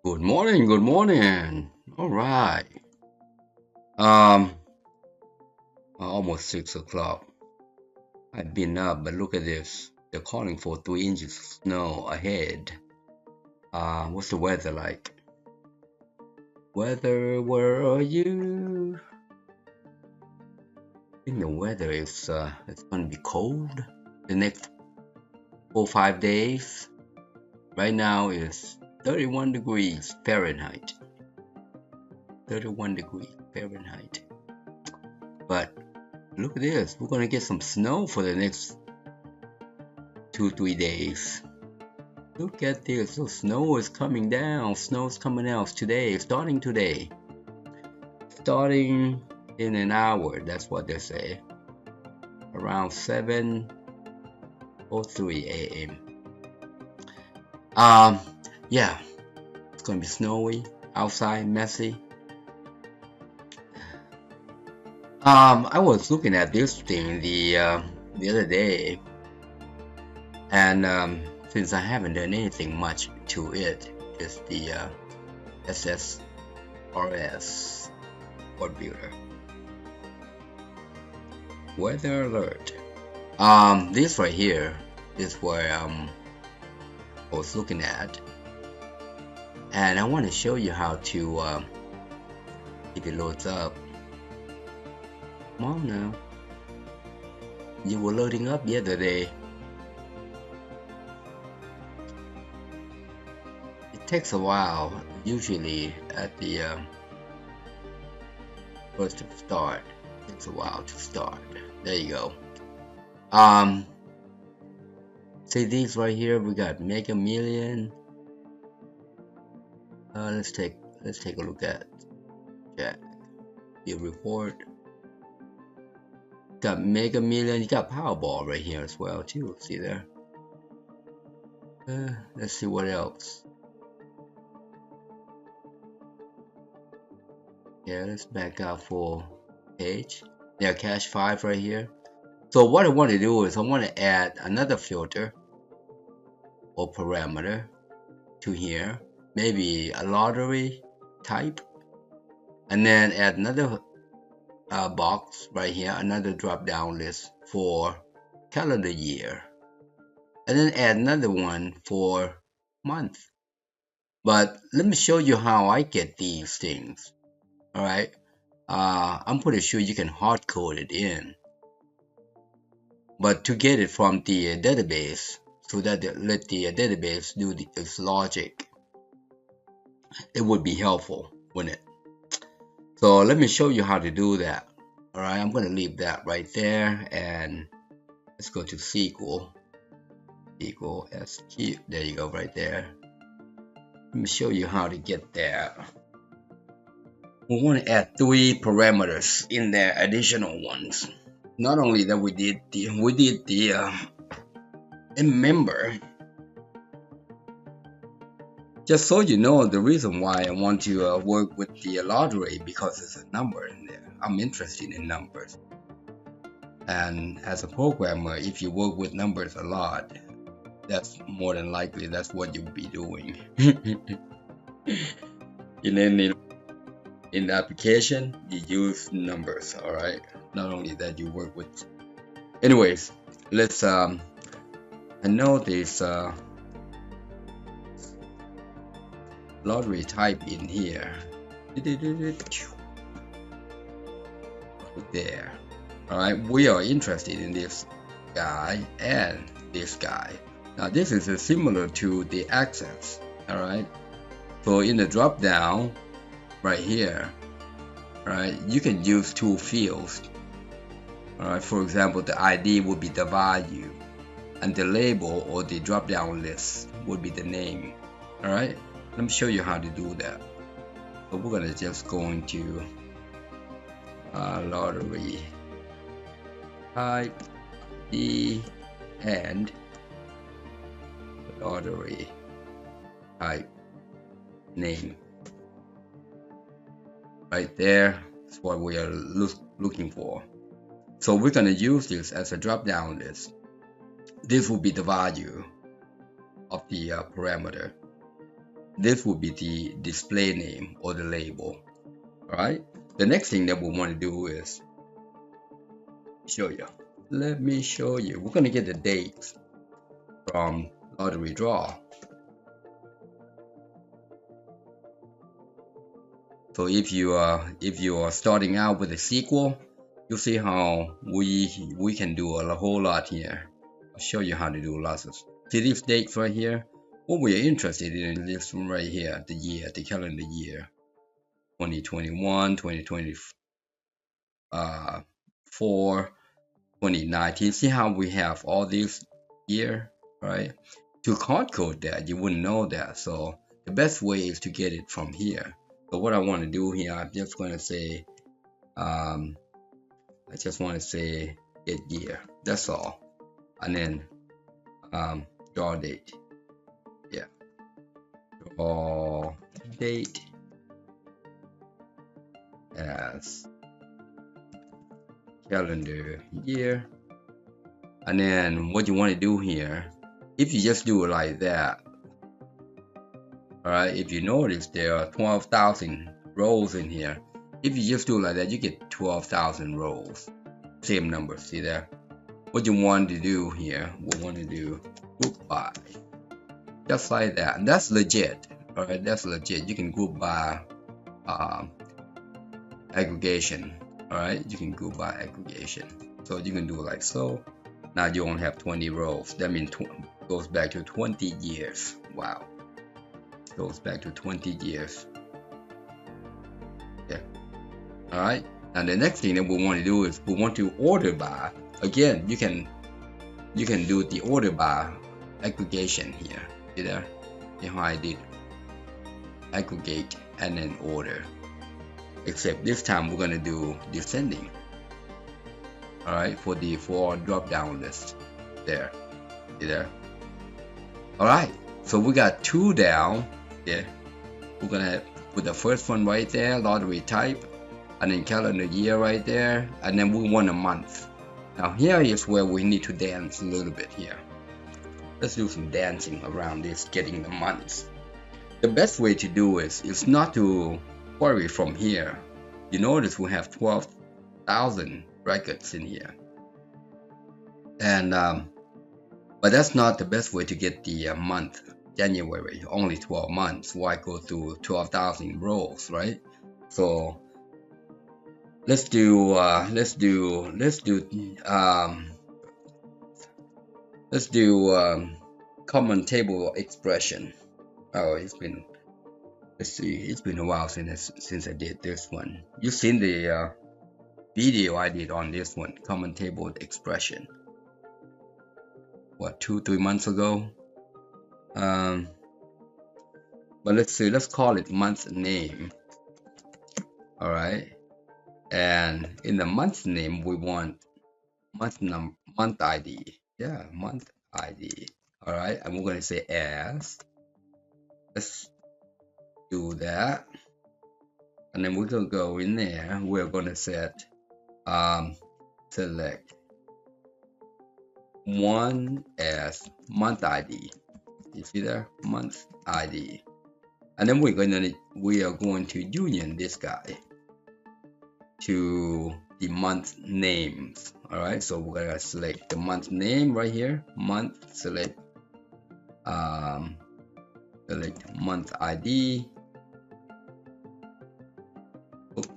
Good morning, good morning. All right. Um, almost 6 o'clock. I've been up, but look at this. They're calling for 3 inches of snow ahead. What's the weather like? Weather, where are you? I think the weather is it's gonna be cold the next 4-5 days. Right now is 31 degrees Fahrenheit. 31 degrees Fahrenheit. But look at this. We're gonna get some snow for the next 2-3 days. Look at this. So snow is coming down. Snow's coming out today. Starting today. Starting in an hour. That's what they say. Around 7:03 a.m. Yeah. It's gonna be snowy outside, messy. I was looking at this thing the other day, and since I haven't done anything much to it, it's the SSRS Report Builder. Weather alert. This right here is where I was looking at, and I want to show you how to if it loads up. Come on now. You were loading up yesterday. It takes a while, usually at the first to start. It takes a while to start. There you go. See these right here. We got Mega Million. Let's take a look at the report. Got Mega Million. You got Powerball right here as well too. See there. Let's see what else. Yeah, let's back out for page. Yeah, Cash 5 right here. So what I want to do is I want to add another filter or parameter to here. Maybe a lottery type. And then add another box right here, another drop down list for calendar year, and then add another one for month. But let me show you how I get these things. All right, I'm pretty sure you can hard code it in, but to get it from the database, so that let the database do its logic, it would be helpful, wouldn't it? So let me show you how to do that. All right, I'm going to leave that right there, and let's go to SQL SQ. There you go, right there. Let me show you how to get there. We want to add 3 parameters in there, additional ones. Not only that, we did the member. Just so you know, the reason why I want to work with the lottery, because there's a number in there. I'm interested in numbers. And as a programmer, if you work with numbers a lot, that's more than likely that's what you'll be doing. in the application, you use numbers, all right? Not only that, you work with. Anyways, let's I know this lottery type in here. Right there. All right, we are interested in this guy and this guy. Now this is similar to the access. All right, so in the drop down right here, all right, you can use 2 fields. All right, for example, the ID would be the value, and the label or the drop down list would be the name. All right, let me show you how to do that. So we're gonna just go into lottery type D and lottery type name. Right there, that's what we are looking for. So we're gonna use this as a drop down list. This will be the value of the parameter. this will be the display name or the label. All right. The next thing that we want to do is show you. Let me show you. We're going to get the dates from lottery draw. So if you are starting out with a SQL, you'll see how we can do a whole lot here. I'll show you how to do lots of. See these dates right here. What we're interested in is this one right here, the year, the calendar year, 2021, 2024, 2019. See how we have all these year, right? To hard code that, you wouldn't know that. So the best way is to get it from here. So what I want to do here, I'm just going to say, I just want to say get year. That's all, and then draw date. Yeah, draw date as calendar year. And then what you want to do here, if you just do it like that, all right, if you notice there are 12,000 rows in here. If you just do it like that, you get 12,000 rows. Same number, see there? What you want to do here, we want to do group by. Just like that. And that's legit. All right, that's legit. You can group by aggregation. All right, you can group by aggregation. So you can do it like so. Now you only have 20 rows. That means goes back to 20 years. Wow. Goes back to 20 years. Yeah. All right. And the next thing that we want to do is we want to order by. Again, you can do the order by aggregation here. See there? See how I did aggregate and then order. Except this time we're gonna do descending. All right, for our drop down list. There. See there? All right. So we got 2 down. Yeah. We're gonna put the first one right there, lottery type, and then calendar year right there, and then we want a month. Now here is where we need to dance a little bit here. Let's do some dancing around this, getting the months. The best way to do is not to query from here. You notice we have 12,000 records in here, and but that's not the best way to get the month. January, only 12 months. Why go through 12,000 rows, right? So let's do common table expression. Oh, let's see, it's been a while since I did this one. You've seen the video I did on this one, common table expression. What, 2-3 months ago? But let's see, let's call it month name. All right, and in the month name we want month ID. Yeah, month ID. All right, and we're going to say as. Let's do that, and then we're going to go in there. We're going to set select one as month ID. You see there, month ID, and then we are going to union this guy to the month names. All right, so we're gonna select the month name right here, month, select month ID. Oops,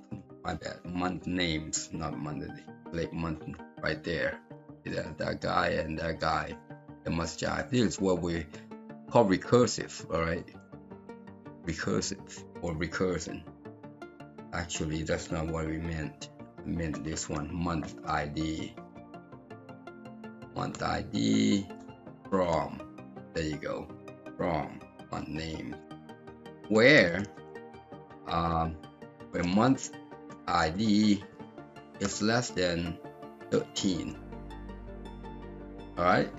my bad, month names, not month ID. Select month right there. See that guy and that guy. It must jive. This is what we call recursive. All right, recursive or recursion. Actually, that's not what we meant. We meant this one, month ID. Month ID from. There you go. From month name. Where month ID is less than 13. All right.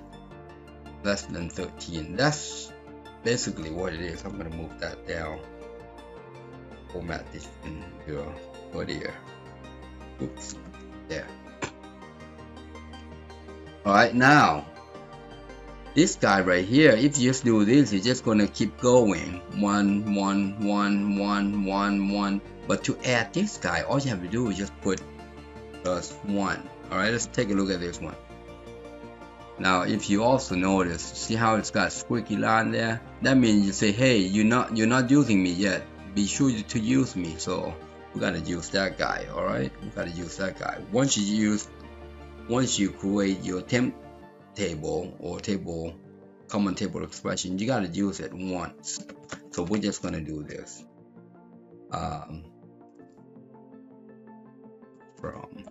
Less than 13. That's basically what it is. I'm gonna move that down. Format this in your here. Oops, there. All right, now this guy right here, if you just do this, it's just gonna keep going 1 1 1 1 1 1. But to add this guy, all you have to do is just put +1. Alright, let's take a look at this one. Now if you also notice, see how it's got squeaky line there? That means you say, hey, you're not using me yet, be sure to use me. So we gotta use that guy. Alright, we gotta use that guy. Once you create your temp table or common table expression, you gotta use it once. So we're just gonna do this from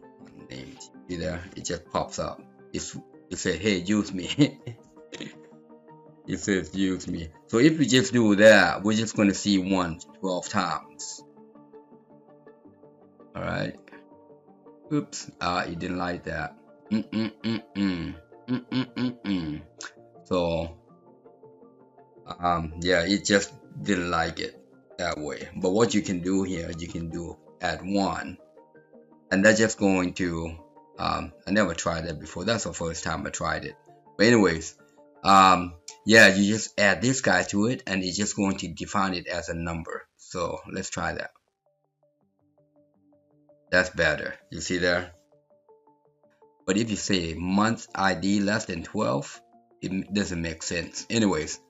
name. See there, it just pops up. It says, hey, use me. It says use me. So if we just do that, we're just gonna see 1 12 times. Alright, oops, it didn't like that. So yeah, it just didn't like it that way. But what you can do here, you can do add 1, and that's just going to I never tried that before. That's the first time I tried it. But anyways, yeah, you just add this guy to it and it's just going to define it as a number. So let's try that. That's better, you see there. But if you say month ID less than 12, it doesn't make sense. Anyways,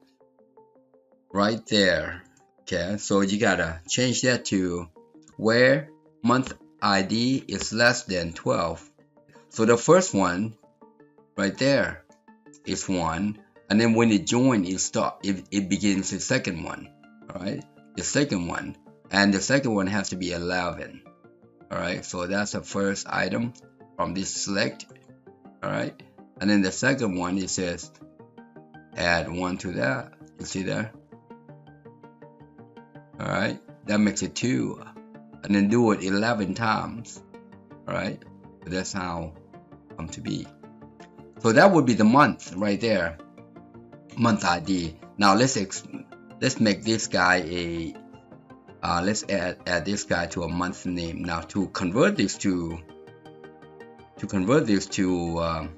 right there. Okay, so you gotta change that to where month ID is less than 12. So the first one right there is 1, and then when it joins, it begins the second one. All right, the second one, and the second one has to be 11. All right, so that's the first item from this select. All right, and then the second one, it says add 1 to that. You see there? All right, that makes it 2, and then do it 11 times. All right, so that's how it comes to be. So that would be the month right there, month ID. Now let's make this guy a let's add this guy to a month name. Now to convert this to a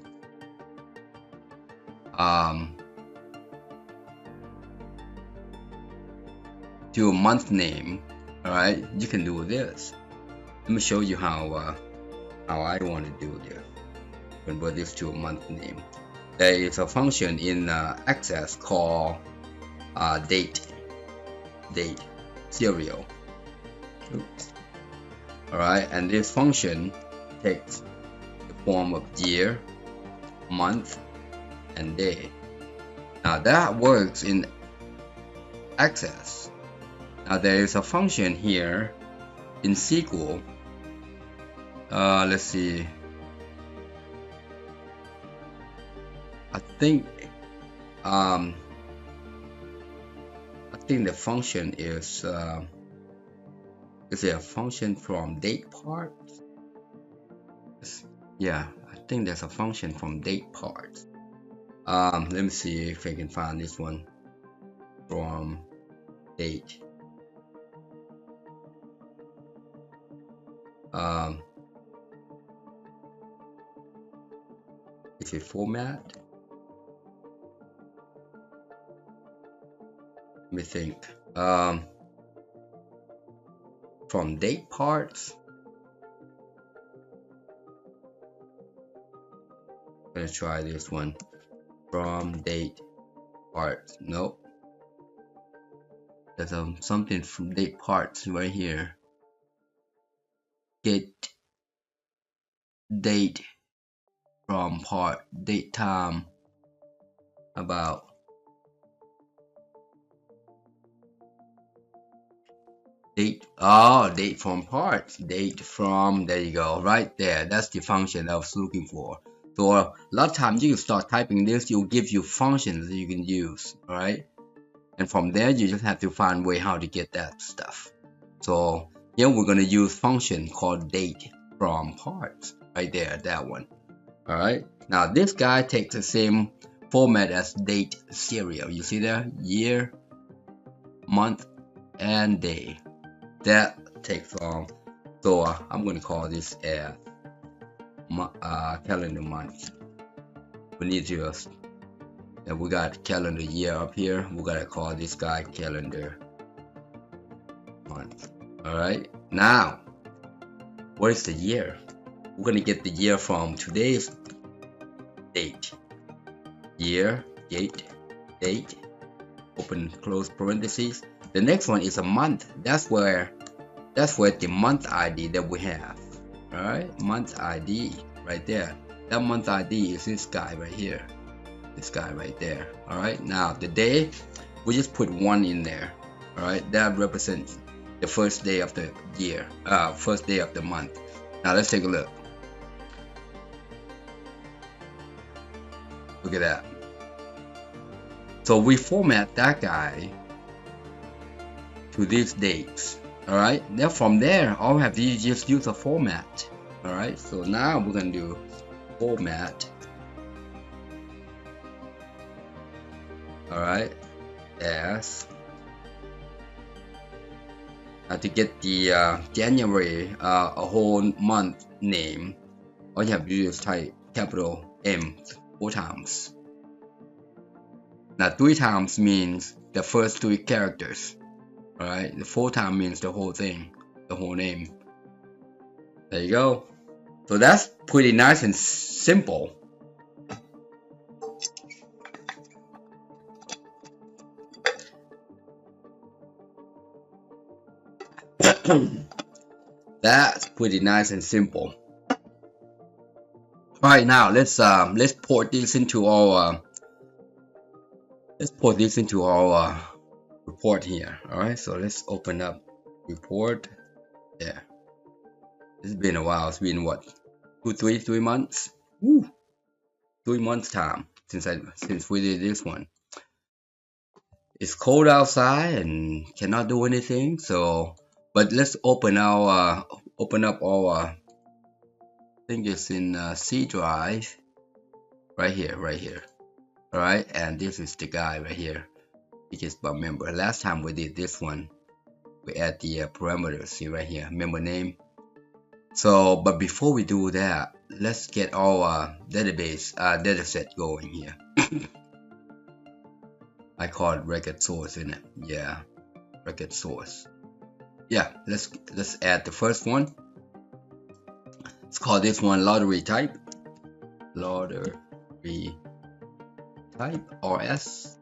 month name. All right, you can do this. Let me show you how I want to do this. Convert this to a month name. There is a function in Access called date serial. Oops. All right, and this function takes the form of year, month, and day. Now that works in Access. Now there is a function here in SQL. Let's see. I think the function is there a function from date parts? Yeah, I think there's a function from date parts. Let me see if I can find this one from date. Is it format? Let me think. From date parts. I'm gonna try this one. From date parts. Nope. There's something from date parts right here. Get date from part, date time about. Date from parts, date from, there you go, right there. That's the function I was looking for. So a lot of times you can start typing this, it'll give you functions that you can use, all right? And from there you just have to find a way how to get that stuff. So here we're going to use function called date from parts, right there, that one. All right, now this guy takes the same format as date serial. You see there, year, month, and day. That takes long. So I'm going to call this as calendar month. We need to And we got calendar year up here. We gotta call this guy calendar month. All right. Now, what is the year? We're gonna get the year from today's date. Year, date, open close parentheses. The next one is a month. That's where the month ID that we have. All right, month ID right there. That month ID is this guy right here. This guy right there. All right. Now the day, we just put 1 in there. All right. That represents the first day of the year. First day of the month. Now let's take a look. Look at that. So we format that guy to these dates. All right. Then from there, all we have to do is just use a format. All right. So now we're gonna do format. All right. As to get the January, a whole month name, all you have to do is type capital M 4 times. Now 3 times means the first 3 characters. Alright, the 4 times means the whole thing, the whole name. There you go. So that's pretty nice and simple. That's pretty nice and simple. Alright, now let's port this into our report here. All right, so let's open up report. Yeah, it's been a while. It's been what, 3 months? Woo. 3 months time since we did this one. It's cold outside and cannot do anything. So, but let's open up our I think it's in C drive right here. All right, and this is the guy right here. Because remember, last time we did this one, we add the parameters. See right here, member name. So, but before we do that, let's get our database dataset going here. I call it record source, isn't it? Yeah, record source. Yeah, let's add the first one. Let's call this one lottery type. Lottery type RS.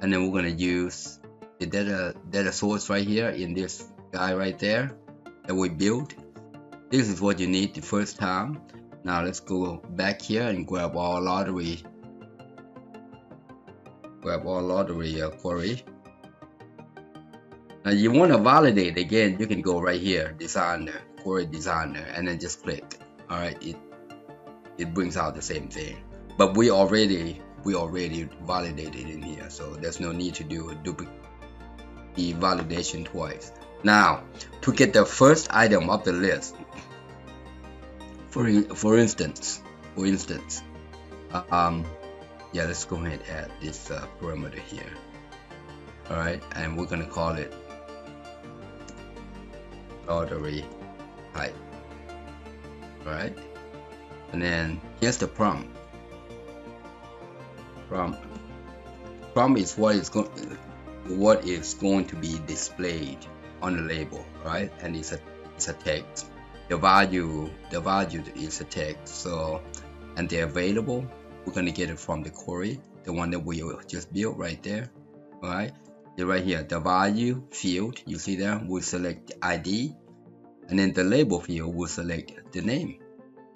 And then we're gonna use the data source right here in this guy right there that we built. This is what you need the first time. Now let's go back here and grab our lottery query. Now you want to validate again, you can go right here, designer, query designer, and then just click. All right, it brings out the same thing, but we already validated in here, so there's no need to do the validation twice. Now to get the first item of the list, for instance, yeah, let's go ahead and add this parameter here. All right, and we're gonna call it lottery type. All right, and then here's the prompt. Prompt is what is going to be displayed on the label, right? And it's a text. The value is a text. So, and they're available. We're gonna get it from the query, the one that we just built right there. All right, right here, the value field. You see there, we'll select ID, and then the label field will select the name.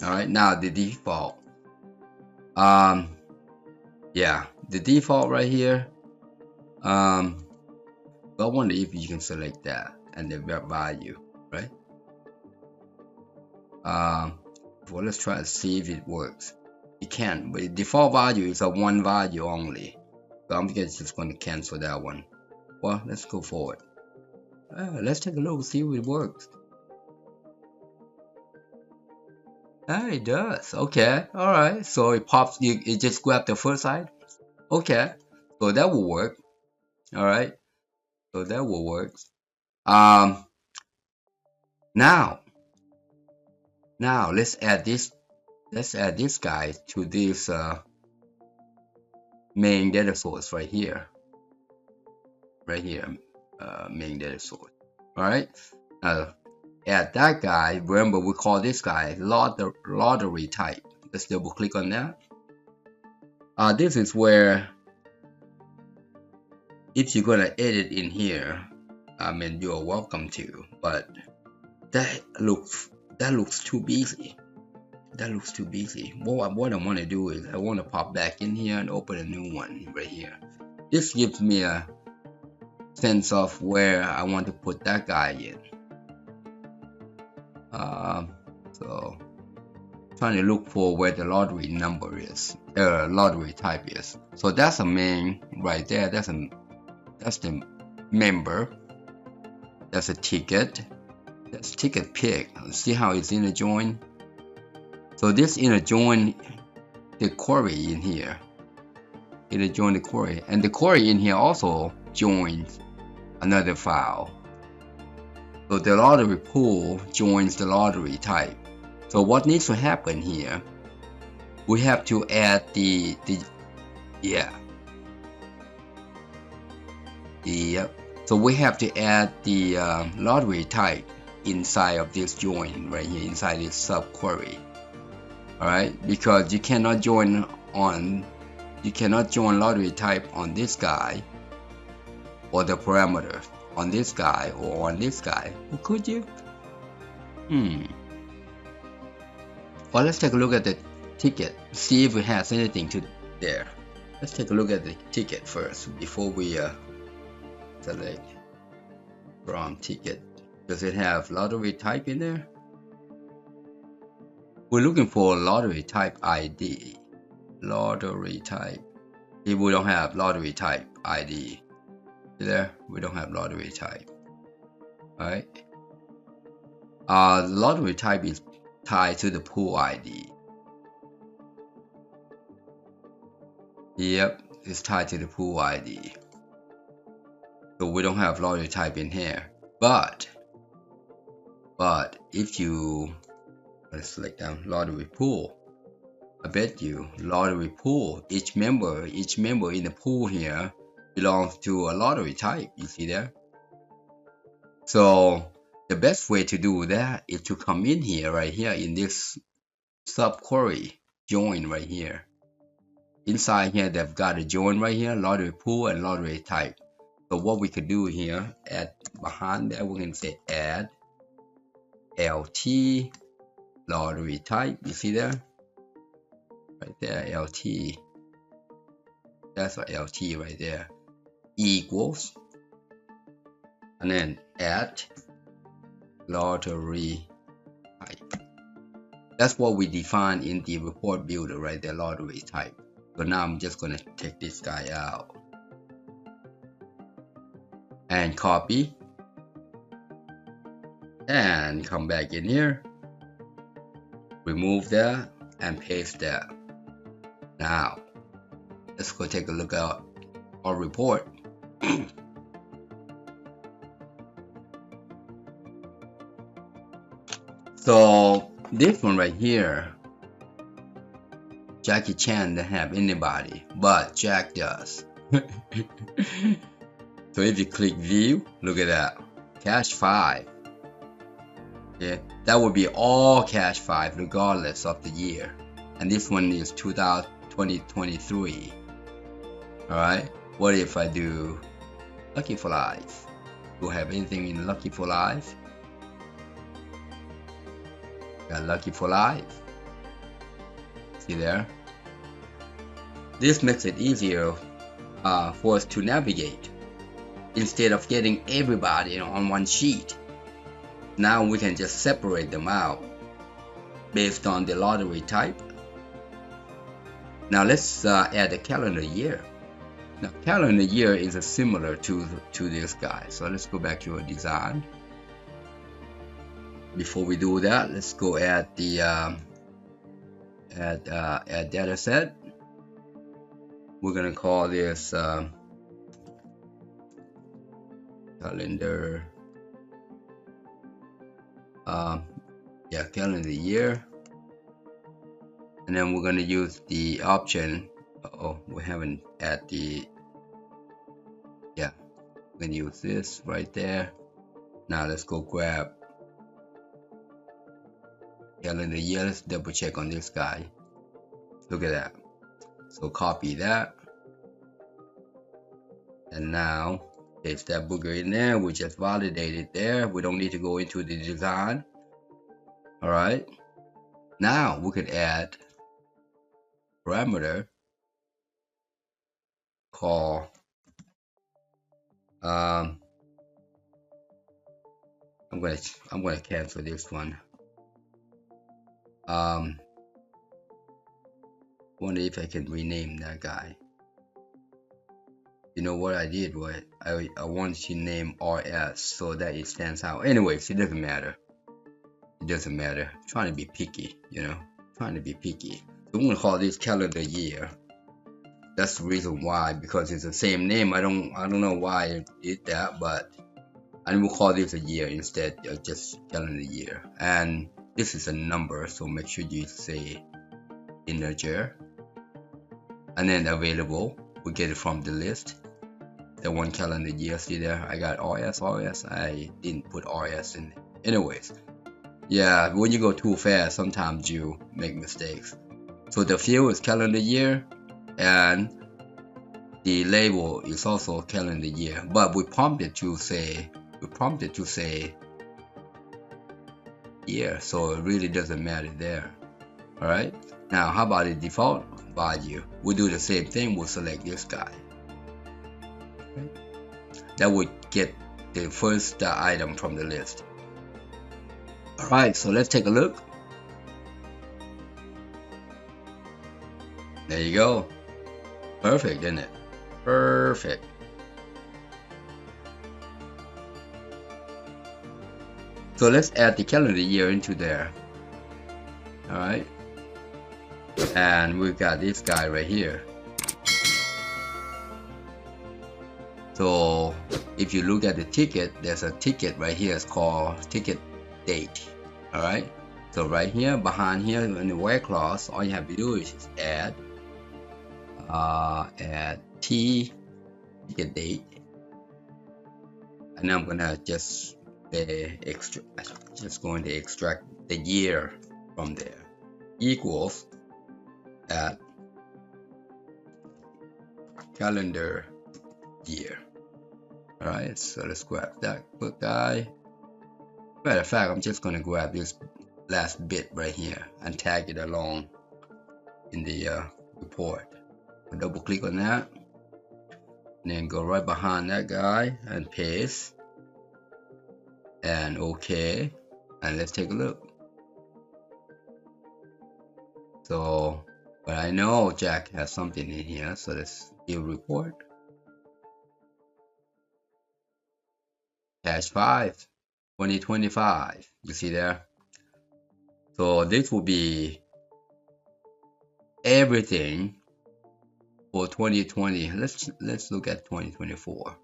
All right, now the default. Yeah, the default right here. I wonder if you can select that and the value, right? Well, let's try to see if it works. It can, but the default value is a 1 value only. So I'm just going to cancel that one. Well, let's go forward. Let's take a look, see if it works. It does. Okay, all right. So it pops. It just grab the first side. Okay, so that will work. All right, so that will work. Now let's add this. Let's add this guy to this main data source right here, main data source. All right, add that guy. Remember, we call this guy lottery type. Let's double click on that. This is where, if you're gonna edit in here, I mean, you're welcome to, but that looks too busy. That looks too busy. What I want to do is I want to pop back in here and open a new one right here. This gives me a sense of where I want to put that guy in. So trying to look for where the lottery number is, lottery type is. So that's a main right there. That's the member. That's a ticket. That's ticket pick. See how it's inner join. So this inner join the query in here. Inner join the query, and the query in here also joins another file. So the lottery pool joins the lottery type. So what needs to happen here? We have to add So we have to add the lottery type inside of this join right here, inside this subquery. All right, because you cannot join lottery type on this guy, or the parameter on this guy, or on this guy. Or could you? Well, let's take a look at the ticket, see if it has anything to there. Let's take a look at the ticket first before we select from ticket. Does it have lottery type in there? We're looking for lottery type ID. Lottery type. If we don't have lottery type ID, there we don't have lottery type. All right. Lottery type is tied to the pool ID. Yep, it's tied to the pool ID. So we don't have lottery type in here. But if you let's select down lottery pool, I bet you lottery pool, each member in the pool here belongs to a lottery type. You see there? So the best way to do that is to come in here, right here in this subquery join right here. Inside here, they've got a join right here, lottery pool and lottery type. So what we could do here, add behind that, we can say add LT lottery type. You see there? Right there, LT. That's a LT right there. Equals, and then add lottery type. That's what we define in the report builder, right there, lottery type. So now I'm just gonna take this guy out and copy and come back in here, remove that and paste that. Now let's go take a look at our report. So this one right here, Jackie Chan doesn't have anybody, but Jack does. So if you click view, look at that, cache 5. Yeah, that would be all cache 5 regardless of the year, and this one is 2023. All right, what if I do Lucky for Life? Do I have anything in Lucky for Life? Got Lucky for Life. See there? This makes it easier for us to navigate. Instead of getting everybody on one sheet, now we can just separate them out based on the lottery type. Now let's add a calendar year. Now calendar year is similar to this guy. So let's go back to our design. Before we do that, let's go add the add data set. We're gonna call this calendar calendar year, and then we're gonna use the option oh, we haven't add the, yeah, we're gonna use this right there. Now let's go grab calendar year. Let's double check on this guy. Look at that. So copy that, and now paste that booger in there. We just validated there. We don't need to go into the design. All right, now we could add parameter call I'm gonna cancel this one. Wonder if I can rename that guy. You know what I did was I wanted to name RS so that it stands out. Anyways, it doesn't matter. It doesn't matter. I'm trying to be picky, you know. Trying to be picky. So I'm gonna call this calendar year. That's the reason why, because it's the same name. I don't know why I did that, but I will call this a year instead of just calendar year. And this is a number, so make sure you say integer. And then available, we get it from the list. The one calendar year, see there, I got RS. I didn't put RS in. Anyways, yeah, when you go too fast, sometimes you make mistakes. So the field is calendar year, and the label is also calendar year. But we prompted to say year, so it really doesn't matter there. All right. Now, how about the default value? We do the same thing. We'll select this guy. Okay. That would get the first item from the list. All right, so let's take a look. There you go. Perfect, isn't it? Perfect. So let's add the calendar year into there. All right. And we got this guy right here. So if you look at the ticket, there's a ticket right here. It's called ticket date. All right. So right here, behind here in the where clause, all you have to do is just add ticket date, and I'm gonna just going to extract the year from there. Equals at calendar year. All right, so let's grab that guy. Matter of fact, I'm just gonna grab this last bit right here and tag it along in the report. Double click on that, and then go right behind that guy and paste, and OK, and let's take a look. So, but I know Jack has something in here, so let's view report. Cache 5, 2025. You see there? So this will be everything for 2020. Let's look at 2024.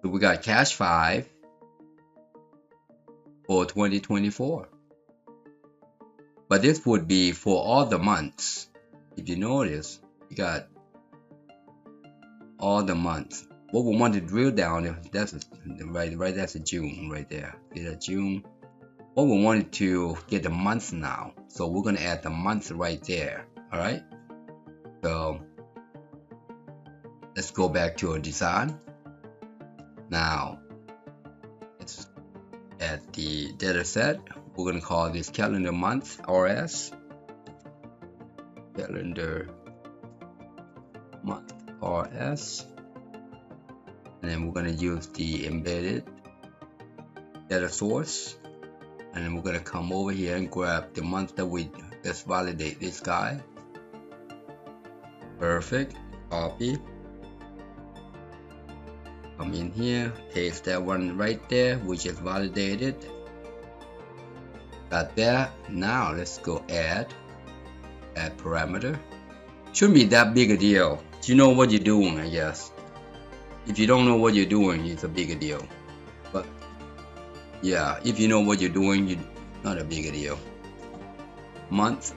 So we got cache 5 for 2024. But this would be for all the months. If you notice, you got all the months. What we want to drill down, that's right, that's a June right there. See that June? What we wanted to get the month now, so we're gonna add the month right there. All right, so let's go back to our design. Now let's add the data set. We're gonna call this calendar month RS. Calendar month RS, and then we're gonna use the embedded data source. And then we're gonna come over here and grab the month that we just validate this guy. Perfect. Copy. Come in here, paste that one right there. We just validated. Got that. Now let's go add parameter. Shouldn't be that big a deal. You know what you're doing, I guess. If you don't know what you're doing, it's a bigger deal. But yeah, if you know what you're doing, it's not a big deal. month.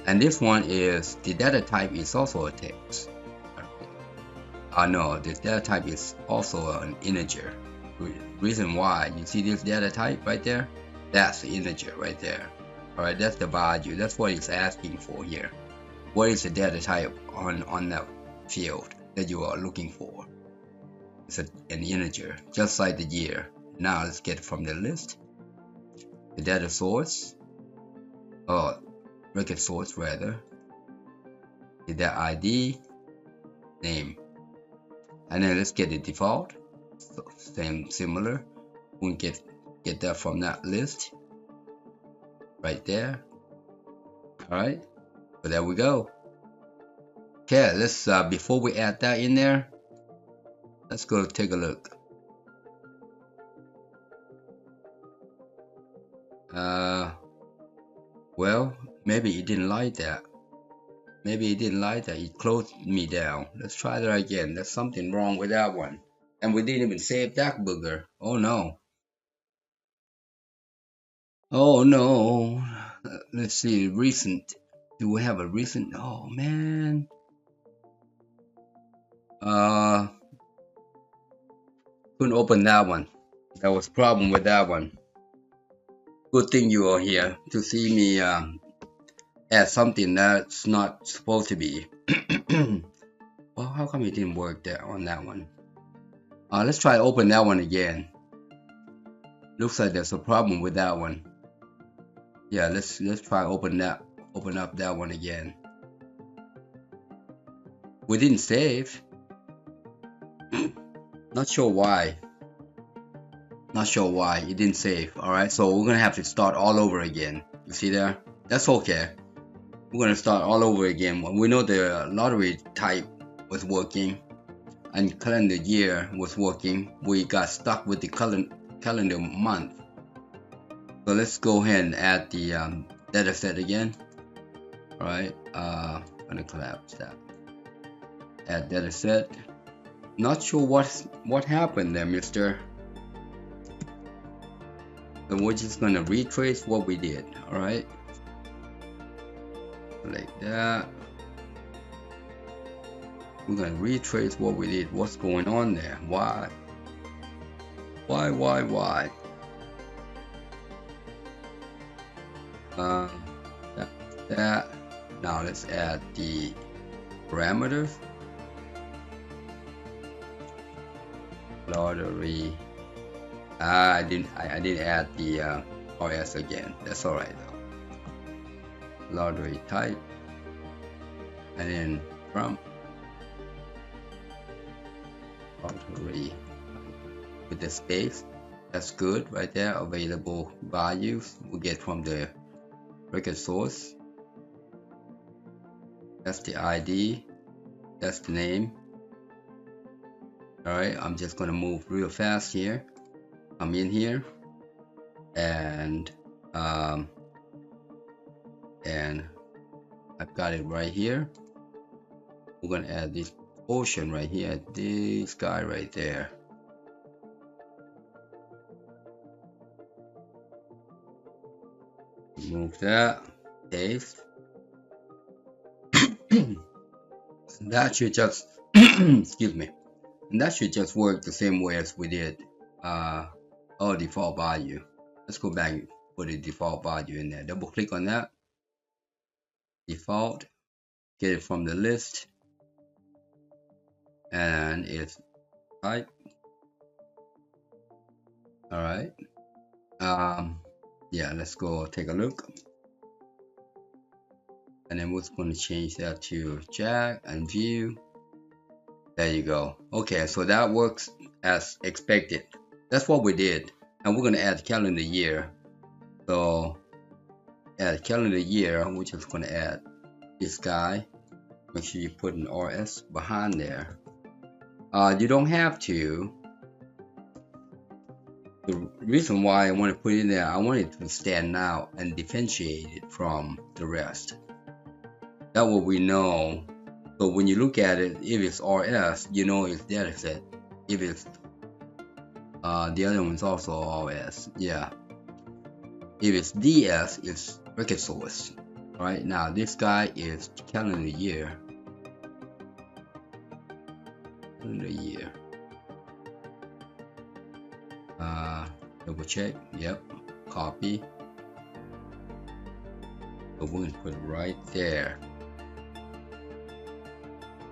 And this one is the data type is also a text. No, the data type is also an integer. Reason why, you see this data type right there? That's the integer right there. Alright, that's the value. That's what it's asking for here. What is the data type on that field that you are looking for? It's an integer, just like the year. Now let's get from the list. The data source, or record source rather. The data ID, name. And then let's get the default. So similar. We can get that from that list. Right there. Alright. So there we go. Okay, let's before we add that in there, let's go take a look. Well, maybe it didn't like that. Maybe it didn't like that. It closed me down. Let's try that again. There's something wrong with that one. And we didn't even save that booger. Oh no. Oh no. Let's see. Recent. Do we have a recent? Oh man. Couldn't open that one. There was a problem with that one. Good thing you are here to see me add something that's not supposed to be. Well, how come it didn't work there on that one? Let's try to open that one again. Looks like there's a problem with that one. Yeah, let's try open up that one again. We didn't save. Not sure why. Not sure why it didn't save. Alright, so we're gonna have to start all over again. You see there? That's okay. We're gonna start all over again. We know the lottery type was working and calendar year was working. We got stuck with the calendar month. So let's go ahead and add the data set again. Alright, I'm gonna collapse that. Add data set. Not sure what happened there, mister. So we're just gonna retrace what we did. Alright, like that. We're gonna retrace what we did. What's going on there? Why? That. Now let's add the parameters. Lottery. I didn't add the RS again. That's alright though. Lottery type, and then from lottery with the space. That's good right there. Available values we get from the record source. That's the ID. That's the name. Alright, I'm just gonna move real fast here. I'm in here and I've got it right here. We're gonna add this portion right here, this guy right there. Move that, paste. That should just excuse me. And that should just work the same way as we did our default value. Let's go back and put a default value in there. Double click on that. Default. Get it from the list. And it's type. Alright. Yeah, let's go take a look. And then we're going to change that to Jack and view. There you go. Okay, so that works as expected. That's what we did. And we're going to add calendar year. So add calendar year, we're just going to add this guy. Make sure you put an RS behind there. You don't have to. The reason why I want to put it in there, I want it to stand out and differentiate it from the rest. That way we know. So when you look at it, if it's RS, you know it's data set. If it's the other one's also RS, yeah. If it's DS, it's record source. All right, now this guy is calendar year. Double check. Yep. Copy. So we're gonna put it right there.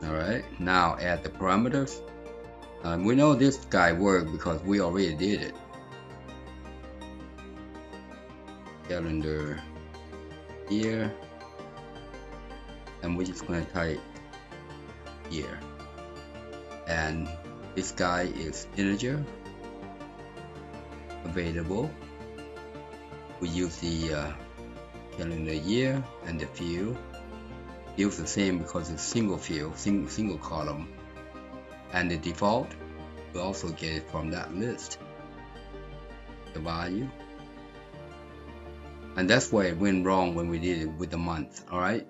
All right. Now add the parameters. We know this guy worked because we already did it. Calendar year, and we're just gonna type year. And this guy is integer. Available. We use the calendar year and the field. Field's the same because it's single field, single column. And the default, we also get it from that list. The value. And that's where it went wrong when we did it with the month. Alright.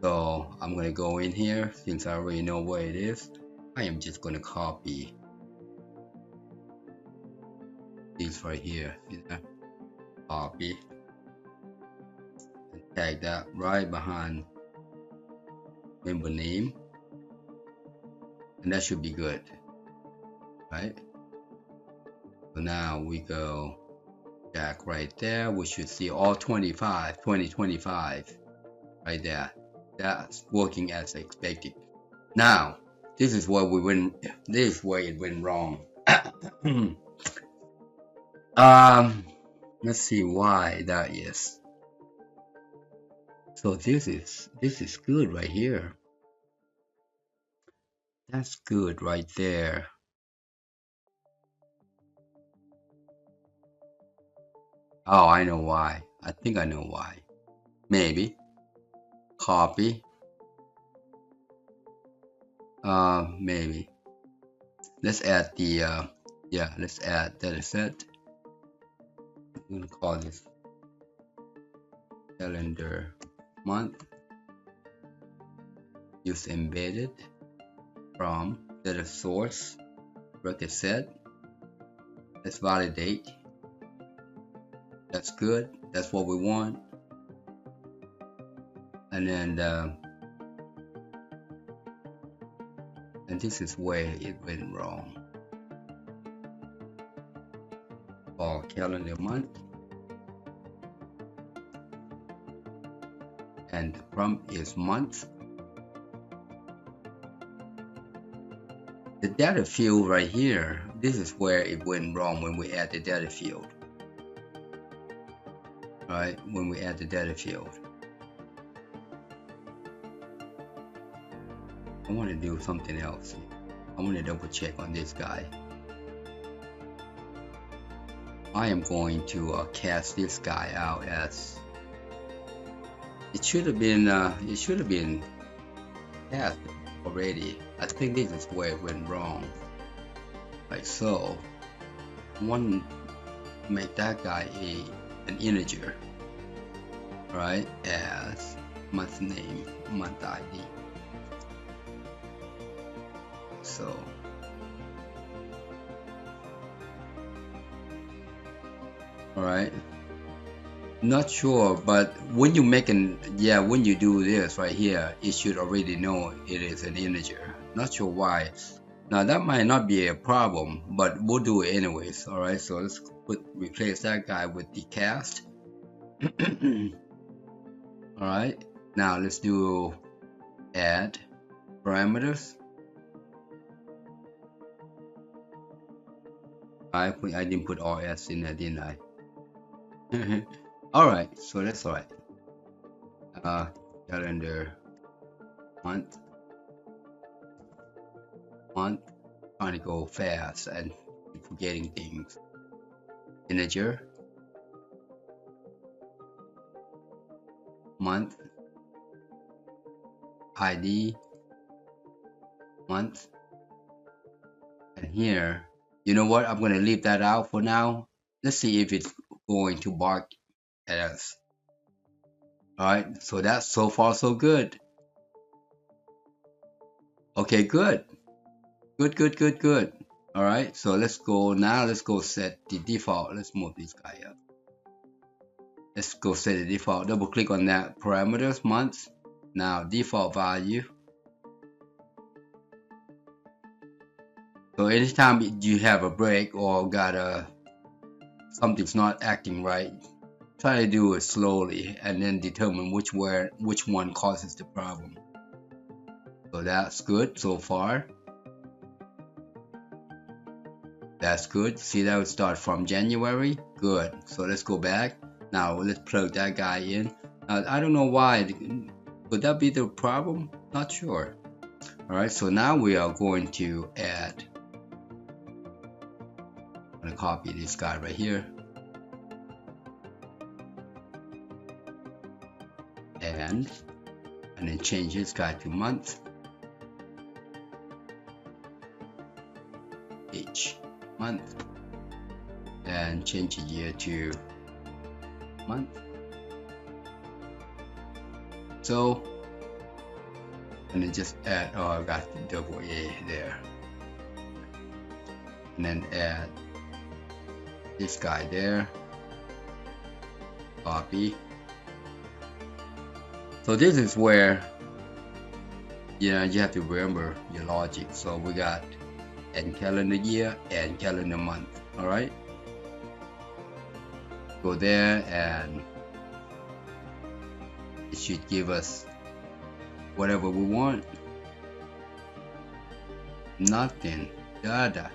So I'm gonna go in here since I already know where it is. I am just gonna copy these right here. See that? Copy and tag that right behind member name, and that should be good, right? So now we go back right there. We should see all 2025 right there. That's working as expected. Now this is where we went. This is where it went wrong. Let's see why that is. So this is good right here. That's good right there. Oh, I know why. I think I know why. Maybe. Copy. Maybe. Let's add the let's add data set. I'm gonna call this calendar month. Use embedded from data source record set. Let's validate. That's good. That's what we want. And then and this is where it went wrong. For calendar month, and the prompt is month. The data field right here, this is where it went wrong when we add the data field. Right, when we add the data field. I want to do something else. I want to double check on this guy. I am going to cast this guy out as it should have been cast already. I think this is where it went wrong. Like so, I want to make that guy an integer, right? As month name, month ID. So all right, not sure, but when you when you do this right here, it should already know it is an integer. Not sure why. Now that might not be a problem, but we'll do it anyways. All right, so let's replace that guy with the cast. All right, now let's do add parameters. I didn't put RS in there, didn't I? All right, so that's all right. Calendar month, trying to go fast and forgetting things. Integer, month, ID, month, and here, you know what? I'm gonna leave that out for now. Let's see if it's going to bark at us. All right, so that's so far so good. Okay, good. All right, so let's go now. Let's go set the default. Let's move this guy up. let's go set the default. Double click on that parameters month. Now default value. So anytime you have a break or got something's not acting right, try to do it slowly and then determine which one causes the problem. So that's good so far. That's good. See, that would start from January. Good. So let's go back. Now let's plug that guy in. Now, I don't know why. Could that be the problem? Not sure. Alright, so now we are going to add. I'm going to copy this guy right here. And then change this guy to month. Each month. And change the year to month. So, and then just add, oh, I got the double A there. And then add this guy there. Copy. So this is where, you have to remember your logic. So we got and calendar year and calendar month. All right. Go there and it should give us whatever we want. Nothing. Data.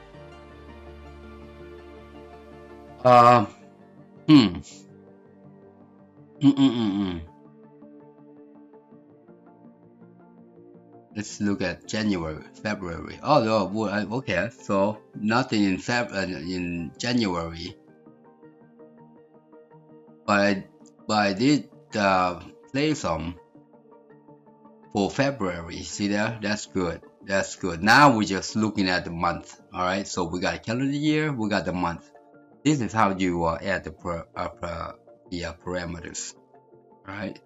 Let's look at January, February. Oh no, okay. So nothing in January. But I did play some for February. See there? That's good. That's good. Now we're just looking at the month. All right. So we got a calendar year. We got the month. This is how you add the parameters. All right.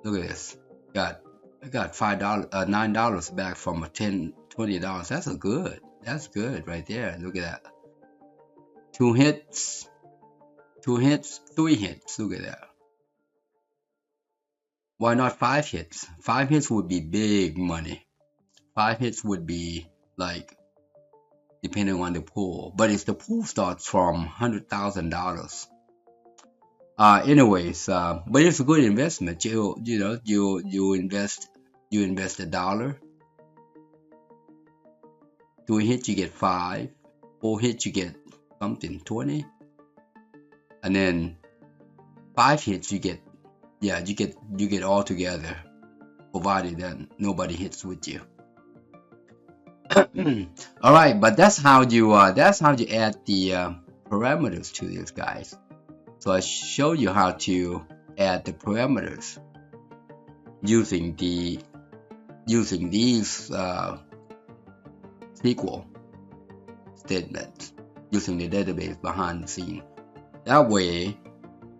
Look at this. I got $9 back from a $20. That's good. That's good right there. Look at that. 2 hits, 3 hits. Look at that. Why not 5 hits? 5 hits would be big money. 5 hits would be like, depending on the pool, but the pool starts from $100,000. Anyways, but it's a good investment. You invest $1. 2 hits you get 5. 4 hits you get something 20, and then 5 hits you get you get all together, provided that nobody hits with you. All right, but that's how you add the parameters to these guys. So I show you how to add the parameters using these SQL statements, using the database behind the scene. That way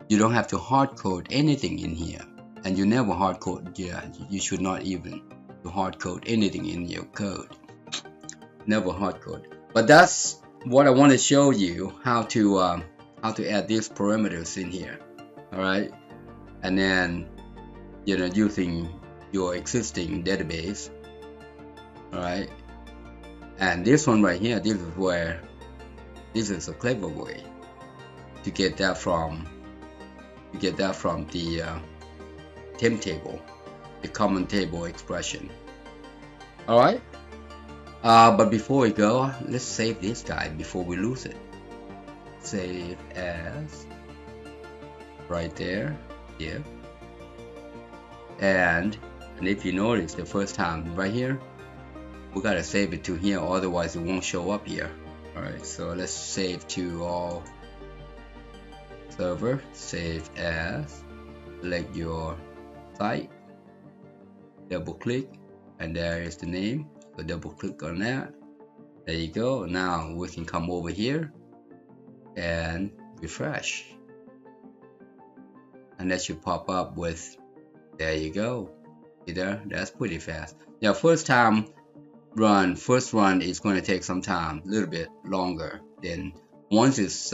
you don't have to hard code anything in here, and you never hard code. You should not even hard code anything in your code. Never hard code. But that's what I want to show you, how to add these parameters in here. All right, and then using your existing database. All right, and this one right here, this is a clever way to get that from the temp table, the common table expression. All right. But before we go, let's save this guy before we lose it. Save as right there, here. And if you notice, the first time right here, we gotta save it to here, otherwise it won't show up here. All right, so let's save to all server, save as, select your site, double click, and there is the name. So double click on that. There you go. Now we can come over here and refresh, and that should pop up with, there you go. See there? That's pretty fast. Now first run is going to take some time, a little bit longer. Then once this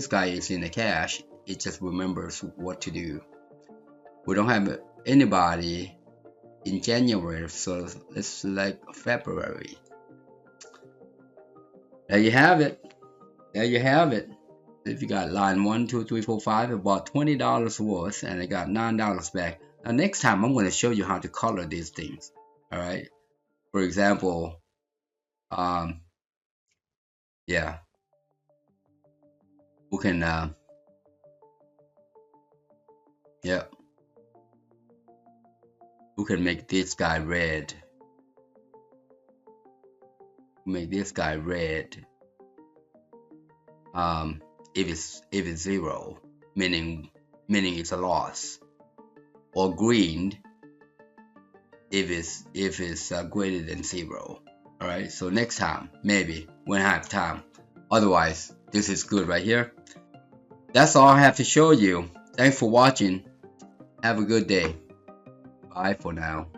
guy is in the cache, it just remembers what to do. We don't have anybody in January, so let's select February. There you have it. There you have it. If you got line 1, 2, 3, 4, 5, I bought $20 worth and I got $9 back. Now next time I'm going to show you how to color these things. All right. For example, yeah, we can, yeah, we can make this guy red. Make this guy red. If it's 0, meaning it's a loss, or green if it's greater than 0. All right. So next time, maybe when I have time. Otherwise, this is good right here. That's all I have to show you. Thanks for watching. Have a good day. Bye for now.